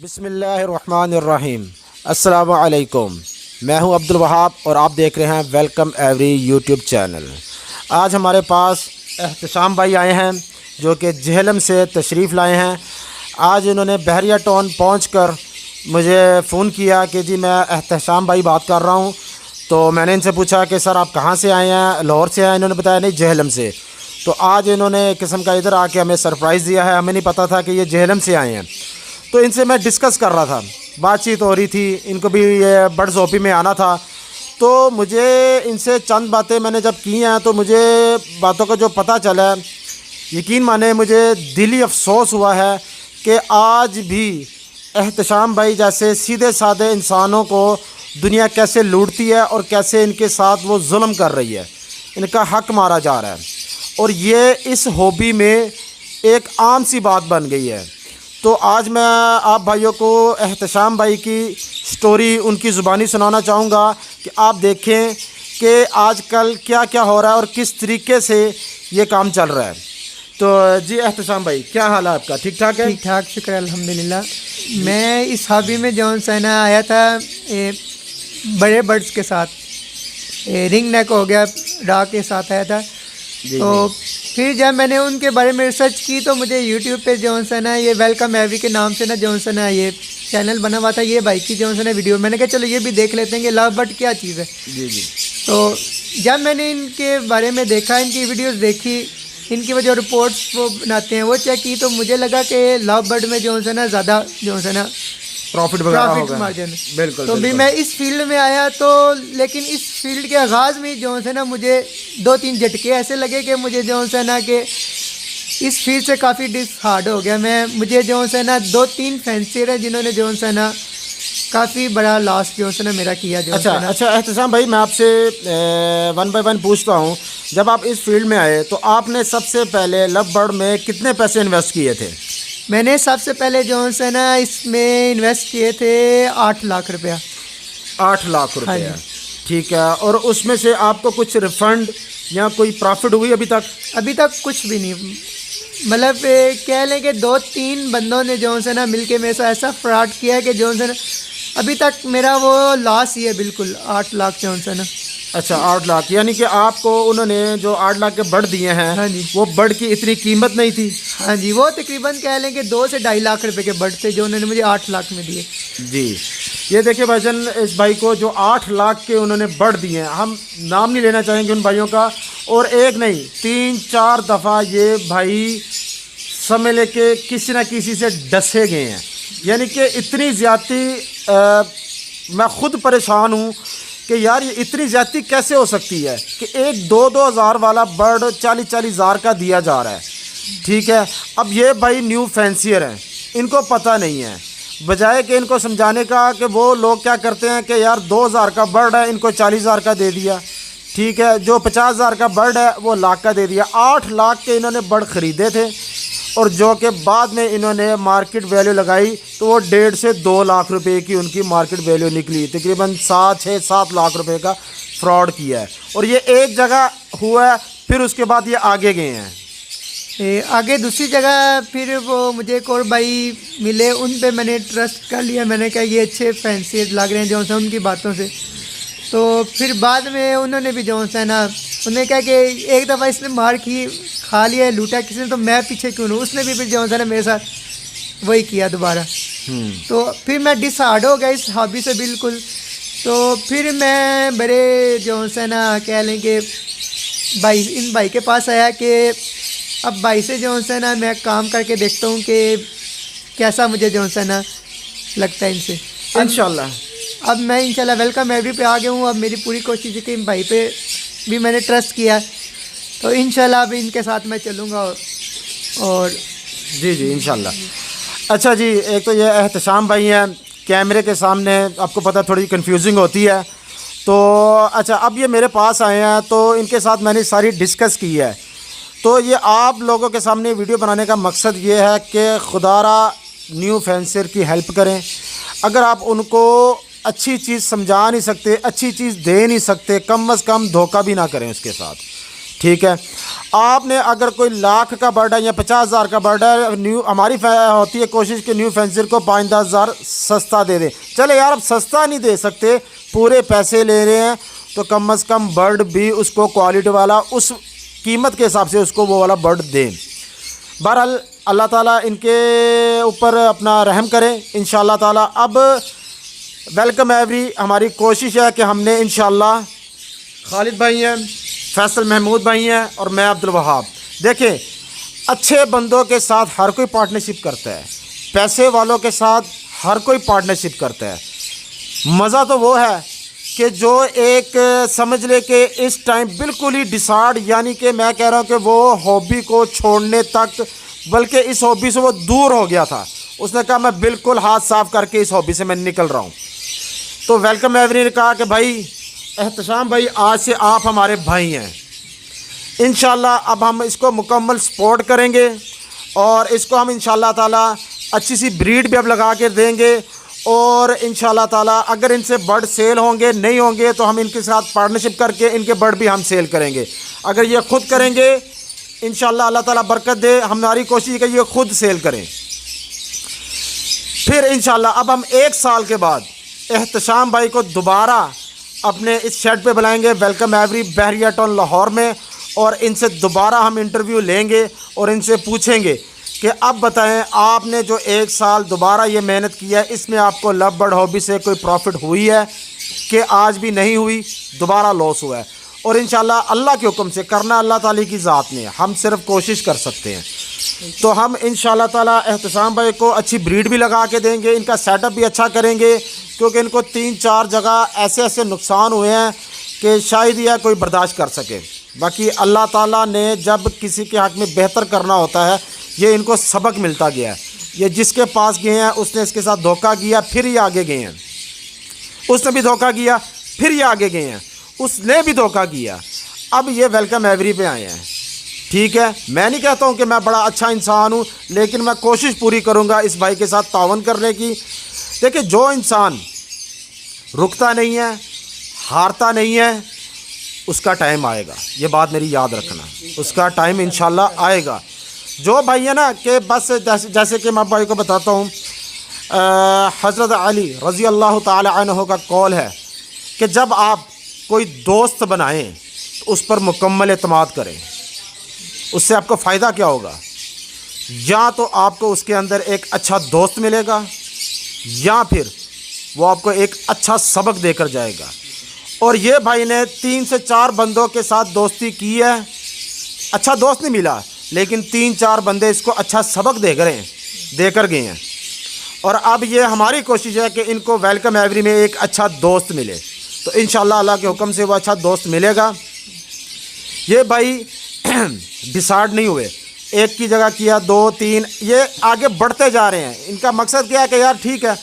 بسم اللہ الرحمن الرحیم۔ السلام علیکم، میں ہوں عبد الوہاب اور آپ دیکھ رہے ہیں ویلکم ایوری یوٹیوب چینل۔ آج ہمارے پاس احتشام بھائی آئے ہیں جو کہ جہلم سے تشریف لائے ہیں۔ آج انہوں نے بحریہ ٹاؤن پہنچ کر مجھے فون کیا کہ جی میں احتشام بھائی بات کر رہا ہوں۔ تو میں نے ان سے پوچھا کہ سر آپ کہاں سے آئے ہیں؟ لاہور سے آئے؟ انہوں نے بتایا نہیں جہلم سے۔ تو آج انہوں نے ایک قسم کا ادھر آ کے ہمیں سرپرائز دیا ہے، ہمیں نہیں پتہ تھا کہ یہ جہلم سے آئے ہیں۔ تو ان سے میں ڈسکس کر رہا تھا، بات چیت ہو رہی تھی، ان کو بھی یہ برڈز اوپی میں آنا تھا۔ تو مجھے ان سے چند باتیں میں نے جب کی ہیں تو مجھے باتوں کا جو پتہ چلا ہے، یقین مانے مجھے دلی افسوس ہوا ہے کہ آج بھی احتشام بھائی جیسے سیدھے سادھے انسانوں کو دنیا کیسے لوٹتی ہے اور کیسے ان کے ساتھ وہ ظلم کر رہی ہے، ان کا حق مارا جا رہا ہے، اور یہ اس ہابی میں ایک عام سی بات بن گئی ہے۔ تو آج میں آپ بھائیوں کو احتشام بھائی کی سٹوری ان کی زبانی سنانا چاہوں گا کہ آپ دیکھیں کہ آج کل کیا کیا ہو رہا ہے اور کس طریقے سے یہ کام چل رہا ہے۔ تو جی احتشام بھائی، کیا حال ہے آپ کا؟ ٹھیک ٹھاک ہے؟ ٹھیک ٹھاک، شکر الحمدللہ۔ میں اس ہابی میں جون سا نا آیا تھا بڑے برڈز کے ساتھ، رنگ نیک ہو گیا، ڈاک کے ساتھ آیا تھا۔ تو پھر جب میں نے ان کے بارے میں ریسرچ کی تو مجھے یوٹیوب پہ جون سا نا یہ ویلکم ایوری کے نام سے نا جون سا نا یہ چینل بنا ہوا تھا، یہ بھائی کی جون سا نا ویڈیو، میں نے کہا چلو یہ بھی دیکھ لیتے ہیں کہ لو برڈ کیا چیز ہے۔ جی تو جب میں نے ان کے بارے میں دیکھا، ان کی ویڈیوز دیکھی، ان کی جو رپورٹس وہ بناتے ہیں وہ چیک کی، تو مجھے لگا کہ لو برڈ میں جو ہے نا زیادہ جو ہے نا پروفٹ وغیرہ ہوگا، مارجن۔ بالکل۔ تو بھی میں اس فیلڈ میں آیا تو، لیکن اس فیلڈ کے آغاز میں جو ہے نا مجھے 2-3 جھٹکے ایسے لگے کہ مجھے جو ہے نا کہ اس فیلڈ سے کافی ہارڈ ہو گیا۔ مجھے جو ہے نا 2-3 فینسیر ہیں جنہوں نے جو ہے نا کافی بڑا لاس جو ہے نا میرا کیا۔ جو اچھا احتشام بھائی، میں آپ سے 1 بائی 1 پوچھتا ہوں، جب آپ اس فیلڈ میں آئے تو آپ نے سب سے پہلے لو برڈ میں کتنے پیسے انویسٹ کیے تھے؟ میں نے سب سے پہلے جو ہے نا اس میں انویسٹ کیے تھے 8 لاکھ روپیہ۔ 8 لاکھ ہاں روپیہ، جی۔ ٹھیک ہے۔ اور اس میں سے آپ کو کچھ ریفنڈ یا کوئی پرافٹ ہوئی ابھی تک؟ ابھی تک کچھ بھی نہیں، مطلب کہہ لیں کہ 2-3 بندوں نے جو ہے نا مل کے میرے ساتھ ایسا فراڈ کیا ہے کہ جو ہے نا ابھی تک میرا وہ لاس ہی ہے بالکل۔ 8 لاکھ جو ہے نا۔ اچھا 8 لاکھ، یعنی کہ آپ کو انہوں نے جو 8 لاکھ کے برڈ دیے ہیں، ہاں جی، وہ برڈ کی اتنی قیمت نہیں تھی؟ ہاں جی، وہ تقریباً کہہ لیں کہ 2 سے 2.5 لاکھ روپے کے برڈ تھے جو انہوں نے مجھے 8 لاکھ میں دیے۔ جی یہ دیکھیں بھائی جان، اس بھائی کو جو 8 لاکھ کے انہوں نے برڈ دیے ہیں، ہم نام نہیں لینا چاہیں گے ان بھائیوں کا، اور ایک نہیں 3-4 دفعہ یہ بھائی سمجھ لے کہ کسی نہ کسی سے ڈسے گئے ہیں، یعنی کہ اتنی زیادتی، میں خود پریشان ہوں کہ یار یہ اتنی زیادتی کیسے ہو سکتی ہے کہ 1-2 ہزار والا برڈ 40 ہزار کا دیا جا رہا ہے، ٹھیک ہے۔ اب یہ بھائی نیو فینسیئر ہیں، ان کو پتہ نہیں ہے، بجائے کہ ان کو سمجھانے کا کہ وہ لوگ کیا کرتے ہیں کہ یار 2,000 کا برڈ ہے، ان کو 40,000 کا دے دیا، ٹھیک ہے، جو 50,000 کا برڈ ہے وہ لاکھ کا دے دیا۔ 8 لاکھ کے انہوں نے برڈ خریدے تھے، اور جو کہ بعد میں انہوں نے مارکیٹ ویلیو لگائی تو وہ 1.5 سے 2 لاکھ روپے کی ان کی مارکیٹ ویلیو نکلی، تقریباً 6-7 لاکھ روپے کا فراڈ کیا ہے۔ اور یہ ایک جگہ ہوا ہے، پھر اس کے بعد یہ آگے گئے ہیں آگے دوسری جگہ پھر وہ مجھے ایک اور بھائی ملے، ان پہ میں نے ٹرسٹ کر لیا، میں نے کہا یہ اچھے فینسی لگ رہے ہیں جو ہے ان کی باتوں سے۔ تو پھر بعد میں انہوں نے بھی جو ہے نا انہوں نے کہا کہ ایک دفعہ اس نے مار کھا لیا ہے، لوٹا کسی نے، تو میں پیچھے کیوں نہ، اس نے بھی پھر جو ہے نا میرے ساتھ وہی کیا دوبارہ۔ تو پھر میں ڈس ہارڈ ہو گیا اس ہابی سے بالکل۔ تو پھر میں بڑے جو ہے نا کہہ لیں کہ ان بھائی کے پاس آیا کہ اب بھائی سے جو ہے نا میں کام کر کے دیکھتا ہوں کہ کیسا مجھے جو ہے نا لگتا ہے ان سے۔ انشاءاللہ اب میں انشاءاللہ ویلکم ایوری پہ آ گیا ہوں۔ اب میری پوری کوشش ہے کہ ان بھائی پہ بھی میں نے ٹرسٹ کیا، تو انشاءاللہ اب ان کے ساتھ میں چلوں گا۔ اور جی انشاءاللہ۔ اچھا جی، ایک تو یہ احتشام بھائی ہیں، کیمرے کے سامنے آپ کو پتہ تھوڑی کنفیوزنگ ہوتی ہے، تو اچھا اب یہ میرے پاس آئے ہیں تو ان کے ساتھ میں نے ساری ڈسکس کی ہے۔ تو یہ آپ لوگوں کے سامنے ویڈیو بنانے کا مقصد یہ ہے کہ خدا را نیو فینسر کی ہیلپ کریں۔ اگر آپ ان کو اچھی چیز سمجھا نہیں سکتے، اچھی چیز دے نہیں سکتے، کم از کم دھوکہ بھی نہ کریں اس کے ساتھ، ٹھیک ہے۔ آپ نے اگر کوئی لاکھ کا برڈ ہے یا 50,000 کا برڈ ہے، نیو ہماری ہوتی ہے کوشش کہ نیو فینسر کو 5-10 ہزار سستا دے دیں. چلے یار اب سستا نہیں دے سکتے، پورے پیسے لے رہے ہیں تو کم از کم برڈ بھی اس کو کوالٹی والا اس قیمت کے حساب سے اس کو وہ والا برڈ دیں. بہرحال اللہ تعالیٰ ان کے اوپر اپنا رحم کرے انشاءاللہ تعالیٰ. اب ویلکم ایوری ہماری کوشش ہے کہ ہم نے انشاءاللہ خالد بھائی ہیں، فیصل محمود بھائی ہیں اور میں عبدالوہاب. دیکھیں اچھے بندوں کے ساتھ ہر کوئی پارٹنرشپ کرتا ہے، پیسے والوں کے ساتھ ہر کوئی پارٹنرشپ کرتا ہے. مزہ تو وہ ہے کہ جو ایک سمجھ لے کہ اس ٹائم بالکل ہی ڈسارڈ، یعنی کہ میں کہہ رہا ہوں کہ وہ ہابی کو چھوڑنے تک، بلکہ اس ہابی سے وہ دور ہو گیا تھا. اس نے کہا میں بالکل ہاتھ صاف کر کے اس ہابی سے میں نکل رہا ہوں. تو ویلکم ایوری نے کہا کہ بھائی احتشام بھائی آج سے آپ ہمارے بھائی ہیں انشاءاللہ. اب ہم اس کو مکمل سپورٹ کریں گے اور اس کو ہم انشاءاللہ تعالیٰ اچھی سی بریڈ بھی اب لگا کے دیں گے. اور انشاءاللہ تعالیٰ اگر ان سے برڈ سیل ہوں گے نہیں ہوں گے تو ہم ان کے ساتھ پارٹنرشپ کر کے ان کے برڈ بھی ہم سیل کریں گے. اگر یہ خود کریں گے انشاءاللہ اللہ تعالیٰ برکت دے. ہماری کوشش ہے کہ یہ خود سیل کریں. پھر انشاءاللہ اب ہم 1 سال کے بعد احتشام بھائی کو دوبارہ اپنے اس شیڈ پہ بلائیں گے ویلکم ایوری بحریہ ٹاؤن لاہور میں، اور ان سے دوبارہ ہم انٹرویو لیں گے اور ان سے پوچھیں گے کہ اب بتائیں آپ نے جو 1 سال دوبارہ یہ محنت کی ہے اس میں آپ کو لو برڈ ہابی سے کوئی پروفٹ ہوئی ہے کہ آج بھی نہیں ہوئی، دوبارہ لاس ہوا ہے. اور انشاءاللہ اللہ کے حکم سے کرنا اللہ تعالیٰ کی ذات نے، ہم صرف کوشش کر سکتے ہیں. تو ہم انشاءاللہ تعالیٰ احتشام بھائی کو اچھی بریڈ بھی لگا کے دیں گے، ان کا سیٹ اپ بھی اچھا کریں گے کیونکہ ان کو 3-4 جگہ ایسے نقصان ہوئے ہیں کہ شاید یہ کوئی برداشت کر سکے. باقی اللہ تعالیٰ نے جب کسی کے حق میں بہتر کرنا ہوتا ہے یہ ان کو سبق ملتا گیا ہے. یہ جس کے پاس گئے ہیں اس نے اس کے ساتھ دھوکہ کیا پھر یہ آگے گئے ہیں، اس نے بھی دھوکہ کیا پھر یہ آگے گئے ہیں، اس نے بھی دھوکہ کیا، اب یہ ویلکم ایوری پہ آئے ہیں. ٹھیک ہے، میں نہیں کہتا ہوں کہ میں بڑا اچھا انسان ہوں، لیکن میں کوشش پوری کروں گا اس بھائی کے ساتھ تعاون کرنے کی. دیکھیں جو انسان رکتا نہیں ہے، ہارتا نہیں ہے، اس کا ٹائم آئے گا. یہ بات میری یاد رکھنا، اس کا ٹائم انشاءاللہ آئے گا. جو بھائی ہے نا کہ بس جیسے کہ میں بھائی کو بتاتا ہوں، حضرت علی رضی اللہ تعالی عنہ کا قول ہے کہ جب آپ کوئی دوست بنائیں تو اس پر مکمل اعتماد کریں. اس سے آپ کو فائدہ کیا ہوگا؟ یا تو آپ کو اس کے اندر ایک اچھا دوست ملے گا یا پھر وہ آپ کو ایک اچھا سبق دے کر جائے گا. اور یہ بھائی نے 3 سے 4 بندوں کے ساتھ دوستی کی ہے، اچھا دوست نہیں ملا لیکن 3-4 بندے اس کو اچھا سبق دے کر گئے ہیں. اور اب یہ ہماری کوشش ہے کہ ان کو ویلکم ایوری میں ایک اچھا دوست ملے. تو انشاءاللہ اللہ کے حکم سے وہ اچھا دوست ملے گا. یہ بھائی ڈسارڈ نہیں ہوئے، ایک کی جگہ کیا 2-3، یہ آگے بڑھتے جا رہے ہیں. ان کا مقصد کیا ہے کہ یار ٹھیک ہے،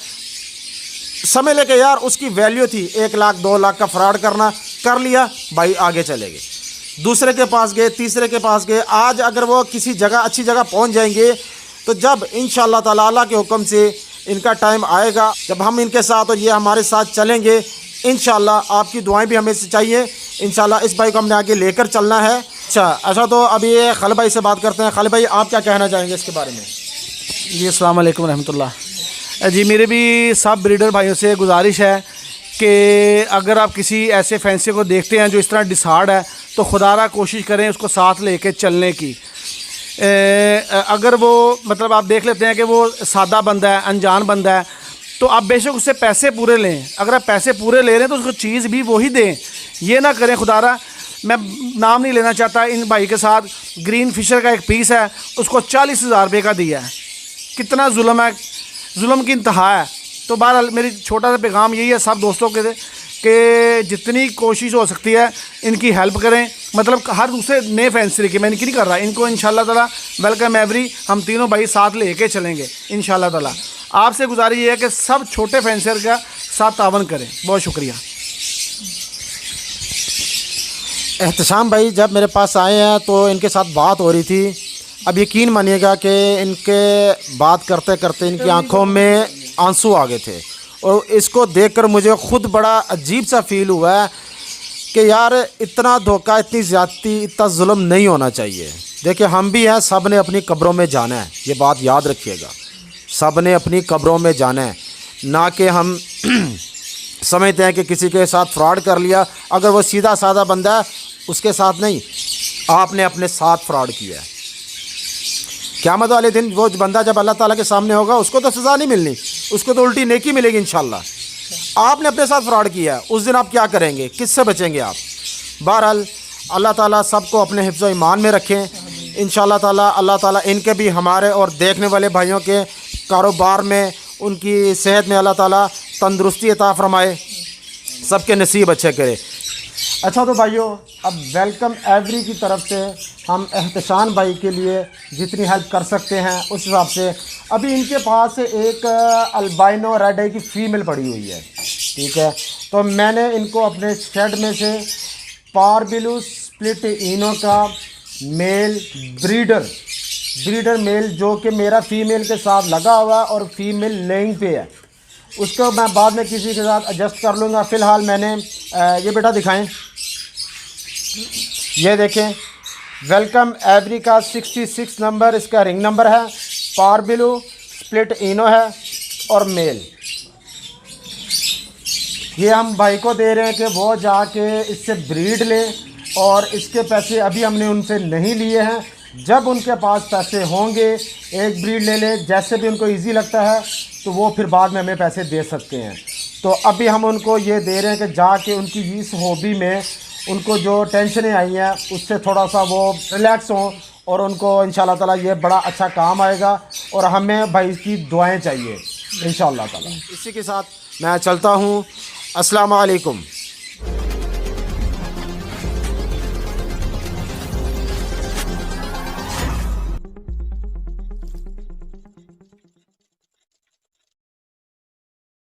سمجھ لے کہ یار اس کی ویلیو تھی 1 لاکھ 2 لاکھ کا فراڈ کرنا، کر لیا بھائی آگے چلے گئے. دوسرے کے پاس گئے، تیسرے کے پاس گئے. آج اگر وہ کسی جگہ اچھی جگہ پہنچ جائیں گے تو جب انشاءاللہ تعالیٰ اللہ کے حکم سے ان کا ٹائم آئے گا جب ہم ان کے ساتھ اور یہ ہمارے ساتھ چلیں گے انشاءاللہ آپ کی دعائیں بھی ہمیں سے چاہیے. انشاءاللہ اس بھائی کو ہم نے آگے لے کر چلنا ہے. اچھا تو ابھی یہ خالد بھائی سے بات کرتے ہیں. خالد بھائی آپ کیا کہنا چاہیں گے اس کے بارے میں؟ جی السلام علیکم ورحمۃ اللہ. جی میرے بھی سب بریڈر بھائیوں سے گزارش ہے کہ اگر آپ کسی ایسے فینسی کو دیکھتے ہیں جو اس طرح ڈسہارڈ ہے تو خدا را کوشش کریں اس کو ساتھ لے کے چلنے کی. اگر وہ مطلب آپ دیکھ لیتے ہیں کہ وہ سادہ بندہ ہے، انجان بندہ ہے، تو آپ بے شک اس سے پیسے پورے لیں. اگر آپ پیسے پورے لے رہے ہیں تو اس کو چیز بھی وہی دیں. یہ نہ کریں خدا را، میں نام نہیں لینا چاہتا، ان بھائی کے ساتھ گرین فشر کا ایک پیس ہے اس کو 40,000 روپے کا دیا ہے. کتنا ظلم ہے، ظلم کی انتہا ہے. تو بہرحال میری چھوٹا سا پیغام یہی ہے سب دوستوں کے کہ جتنی کوشش ہو سکتی ہے ان کی ہیلپ کریں. مطلب ہر دوسرے نئے فینسری کی میں نہیں کر رہا، ان کو انشاءاللہ تعالیٰ ویلکم ایوری ہم تینوں بھائی ساتھ لے کے چلیں گے انشاءاللہ تعالیٰ. آپ سے گزارش یہ ہے کہ سب چھوٹے فینسر کا ساتھ تعاون کریں. بہت شکریہ. احتشام بھائی جب میرے پاس آئے ہیں تو ان کے ساتھ بات ہو رہی تھی. اب یقین مانیے گا کہ ان کے بات کرتے کرتے ان کی آنکھوں میں آنسو آ گئے تھے اور اس کو دیکھ کر مجھے خود بڑا عجیب سا فیل ہوا ہے کہ یار اتنا دھوکہ, اتنی زیادتی, اتنا ظلم نہیں ہونا چاہیے. دیکھیں ہم بھی ہیں, سب نے اپنی قبروں میں جانا ہے, یہ بات یاد رکھیے گا, سب نے اپنی قبروں میں جانا ہے. نہ کہ ہم سمجھتے ہیں کہ کسی کے ساتھ فراڈ کر لیا, اگر وہ سیدھا سادہ بندہ ہے اس کے ساتھ نہیں, آپ نے اپنے ساتھ فراڈ کیا ہے. قیامت والے دن وہ بندہ جب اللہ تعالیٰ کے سامنے ہوگا اس کو تو سزا نہیں ملنی, اس کو تو الٹی نیکی ملے گی انشاءاللہ. آپ نے اپنے ساتھ فراڈ کیا ہے, اس دن آپ کیا کریں گے, کس سے بچیں گے آپ؟ بہرحال اللہ تعالیٰ سب کو اپنے حفظ و ایمان میں رکھیں انشاءاللہ تعالیٰ. اللہ تعالیٰ ان کے بھی, ہمارے اور دیکھنے والے بھائیوں کے کاروبار میں, ان کی صحت میں اللہ تعالیٰ تندرستی عطا فرمائے, سب کے نصیب اچھے کرے. اچھا تو بھائیوں, اب ویلکم ایوری کی طرف سے ہم احتشام بھائی کے لیے جتنی ہیلپ کر سکتے ہیں اس حساب سے, ابھی ان کے پاس ایک البائنو ریڈ آئی کی فیمیل پڑی ہوئی ہے, ٹھیک ہے, تو میں نے ان کو اپنے شیڈ میں سے پاربیلو سپلٹ اینو کا میل بریڈر میل جو کہ میرا فیمیل کے ساتھ لگا ہوا اور فیمیل لینگ پہ ہے, اس کو میں بعد میں کسی کے ساتھ ایڈجسٹ کر لوں گا. فی الحال میں نے یہ بیٹا دکھائیں, یہ دیکھیں ویلکم ایوری کا 66 نمبر اس کا رنگ نمبر ہے, پاربیلو سپلٹ اینو ہے اور میل. یہ ہم بھائی کو دے رہے ہیں کہ وہ جا کے اس سے بریڈ لیں, اور اس کے پیسے ابھی ہم نے ان سے نہیں لیے ہیں. جب ان کے پاس پیسے ہوں گے ایک بریڈ لے لیں, جیسے بھی ان کو ایزی لگتا ہے تو وہ پھر بعد میں ہمیں پیسے دے سکتے ہیں. تو ابھی ہم ان کو یہ دے رہے ہیں کہ جا کے ان کی اس ہابی میں ان کو جو ٹینشنیں آئی ہیں اس سے تھوڑا سا وہ ریلیکس ہوں, اور ان کو انشاءاللہ تعالیٰ یہ بڑا اچھا کام آئے گا, اور ہمیں بھائی کی دعائیں چاہیے انشاءاللہ تعالیٰ. اسی کے ساتھ میں چلتا ہوں. السلام علیکم.